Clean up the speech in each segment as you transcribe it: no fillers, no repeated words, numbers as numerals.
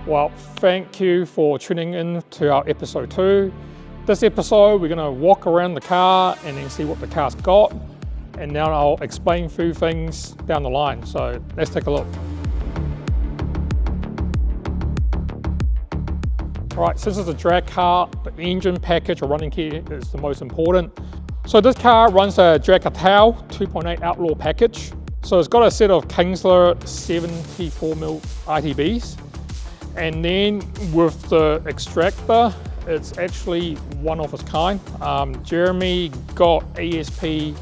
Well, thank you for tuning in to our episode 2. This episode, we're going to walk around the car and then see what the car's got. And now I'll explain a few things down the line. So let's take a look. All right, so this is a drag car. The engine package or running kit is the most important. So this car runs a Drag Cartel 2.8 Outlaw package. So it's got a set of Kinsler 74mm ITBs. And then with the extractor, it's actually one of its kind. Jeremy got ESP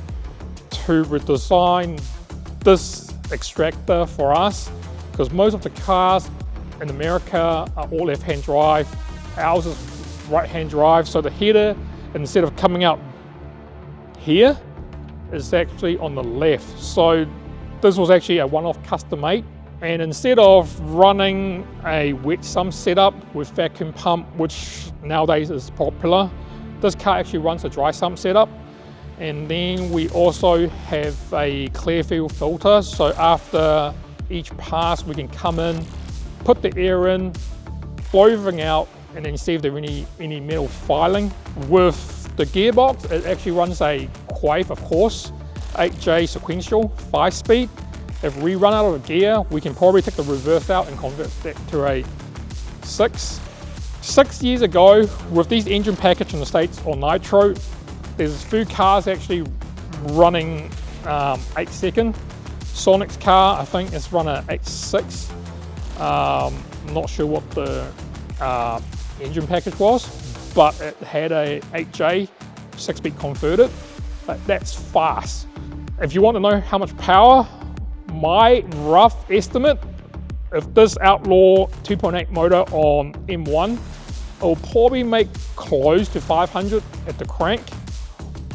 to redesign this extractor for us because most of the cars in America are all left-hand drive. Ours is right-hand drive, so the header, instead of coming out here, is actually on the left. So this was actually a one-off custom made. And instead of running a wet sump setup with vacuum pump, which nowadays is popular, this car actually runs a dry sump setup. And then we also have a clear field filter. So after each pass, we can come in, put the air in, blow everything out, and then see if there's any metal filing. With the gearbox, it actually runs a Quaife, of course, 8J sequential, 5-speed. If we run out of a gear, we can probably take the reverse out and convert that to a 6. 6 years ago, with these engine package in the States on nitro, there's a few cars actually running 8 second. Sonic's car, I think, is run at 8.6. I'm not sure what the engine package was, but it had a 8J 6-speed converted. But that's fast. If you want to know how much power, my rough estimate, if this Outlaw 2.8 motor on M1, it will probably make close to 500 at the crank.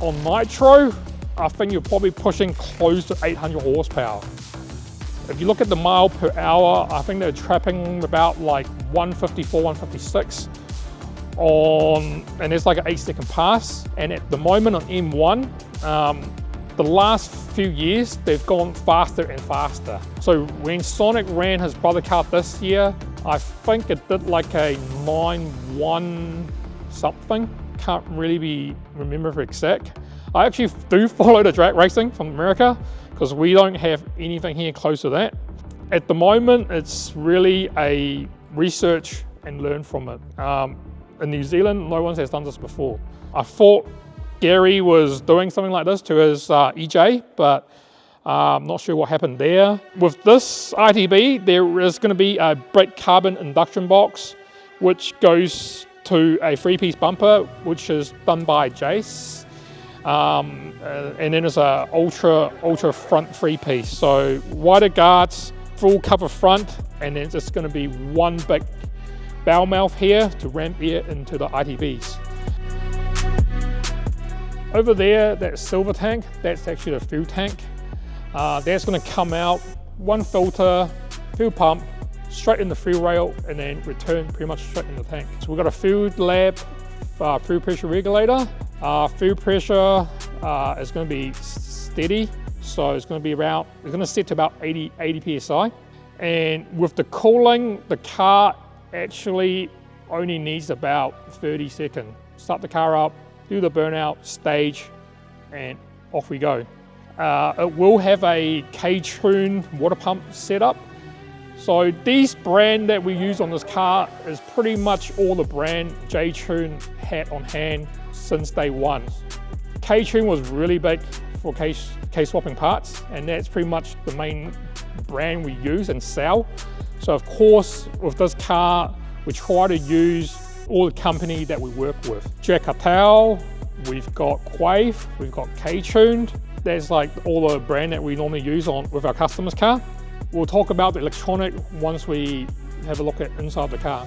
On nitro, I think you're probably pushing close to 800 horsepower. If you look at the mile per hour, I think they're trapping about like 154, 156 on, and it's like an 8-second pass. And at the moment on M1, the last few years, they've gone faster and faster. So when Sonic ran his brother car this year, I think it did like a 9.1 something. Can't really remember for exact. I actually do follow the drag racing from America because we don't have anything here close to that. At the moment, it's really a research and learn from it. In New Zealand, no one has done this before. I thought Gary was doing something like this to his EJ, but I'm not sure what happened there. With this ITB, there is going to be a brake carbon induction box, which goes to a 3-piece bumper, which is done by Jace. And then there's a ultra front 3-piece. So wider guards, full cover front, and then it's just going to be one big bow mouth here to ramp air into the ITBs. Over there, that silver tank, that's actually the fuel tank. That's going to come out, one filter, fuel pump, straight in the fuel rail, and then return pretty much straight in the tank. So we've got a fuel lab, fuel pressure regulator. Fuel pressure is going to be steady, so it's going to be around, it's going to set to about 80 psi. And with the cooling, the car actually only needs about 30 seconds. Start the car up, do the burnout, stage, and off we go. It will have a K-tune water pump setup. So these brand that we use on this car is pretty much all the brand J-tune had on hand since day one. K-tune was really big for K-swapping parts, and that's pretty much the main brand we use and sell. So of course, with this car, we try to use all the company that we work with. Drag Cartel, we've got Quaife, we've got K-tuned. That's like all the brand that we normally use with our customers' car. We'll talk about the electronic once we have a look at inside the car.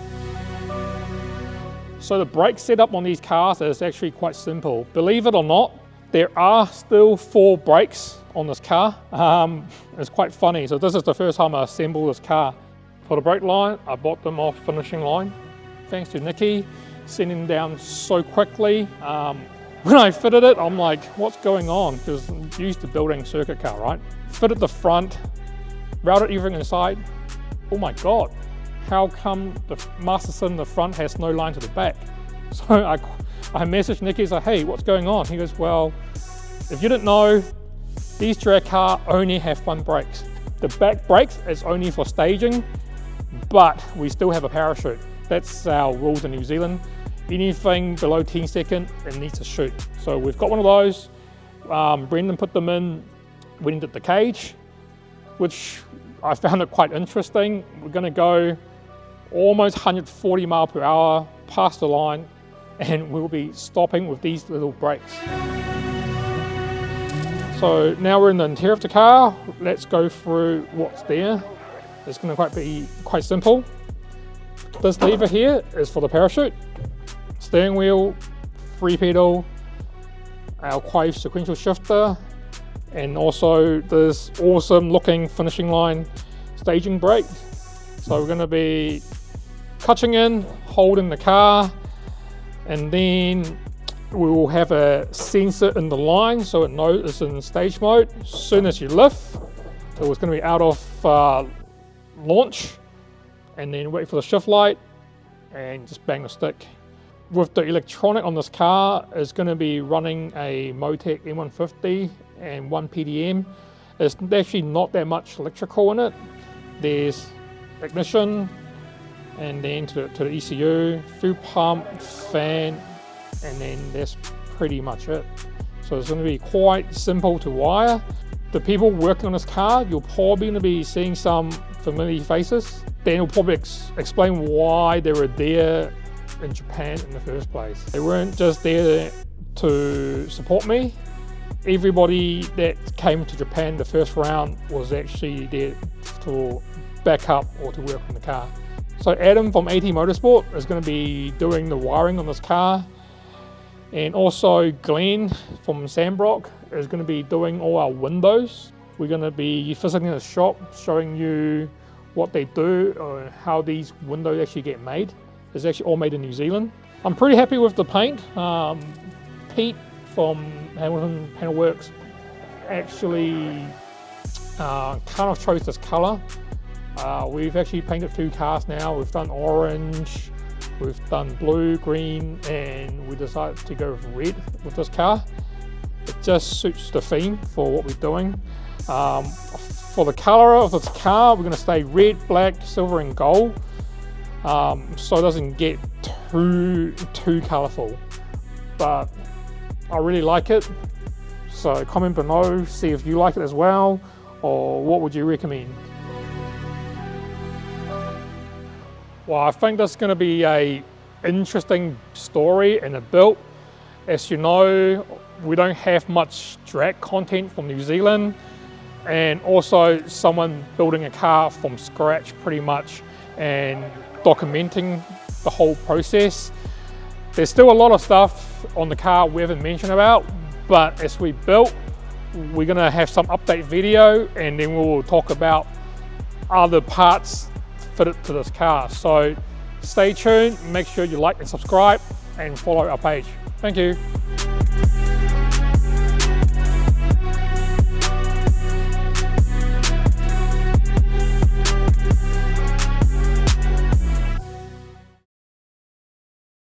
So the brake setup on these cars is actually quite simple. Believe it or not, there are still 4 brakes on this car. It's quite funny. So this is the first time I assembled this car. For the brake line, I bought them off finishing line. Thanks to Nikki, sending them down so quickly. When I fitted it, I'm like, what's going on? Because I'm used to building circuit car, right? Fitted the front, routed everything inside. Oh my God, how come the master cylinder in the front has no line to the back? So I messaged Nicky, like, hey, what's going on? He goes, well, if you didn't know, these drag car only have front brakes. The back brakes is only for staging, but we still have a parachute. That's our rules in New Zealand. Anything below 10 seconds, it needs to shoot. So we've got one of those. Brendan put them in, went into the cage, which I found it quite interesting. We're gonna go almost 140 miles per hour past the line, and we'll be stopping with these little brakes. So now we're in the interior of the car. Let's go through what's there. It's going to be quite simple. This lever here is for the parachute. Steering wheel, 3-pedal, our Quaife sequential shifter, and also this awesome looking finishing line staging brake. So we're going to be catching in, holding the car, and then we will have a sensor in the line so it knows it's in stage mode. As soon as you lift, so it's going to be out of launch, and then wait for the shift light and just bang the stick. With the electronic on this car, is going to be running a MoTeC M150 and 1 PDM. There's actually not that much electrical in it. There's ignition, and then to the ECU, fuel pump, fan, and then that's pretty much it. So it's going to be quite simple to wire. The people working on this car, you're probably going to be seeing some familiar faces. Dan will probably explain why they were there in Japan in the first place. They weren't just there to support me. Everybody that came to Japan the first round was actually there to back up or to work on the car. So Adam from AT Motorsport is going to be doing the wiring on this car. And also Glenn from Sandbrook is going to be doing all our windows. We're going to be visiting the shop, showing you what they do or how these windows actually get made. It's actually all made in New Zealand. I'm pretty happy with the paint. Pete from Hamilton Panel Works actually kind of chose this color. We've actually painted 2 cars now. We've done orange, we've done blue, green, and we decided to go with red with this car. It just suits the theme for what we're doing. For the color of this car, we're going to stay red, black, silver, and gold, so it doesn't get too colorful. But I really like it. So comment below, see if you like it as well, or what would you recommend. Well, I think this is going to be a interesting story and a build. As you know, we don't have much drag content from New Zealand, and also someone building a car from scratch pretty much and documenting the whole process. There's still a lot of stuff on the car we haven't mentioned about, but as we built, we're going to have some update video, and then we'll talk about other parts fitted to this car. So stay tuned, make sure you like and subscribe and follow our page. Thank you.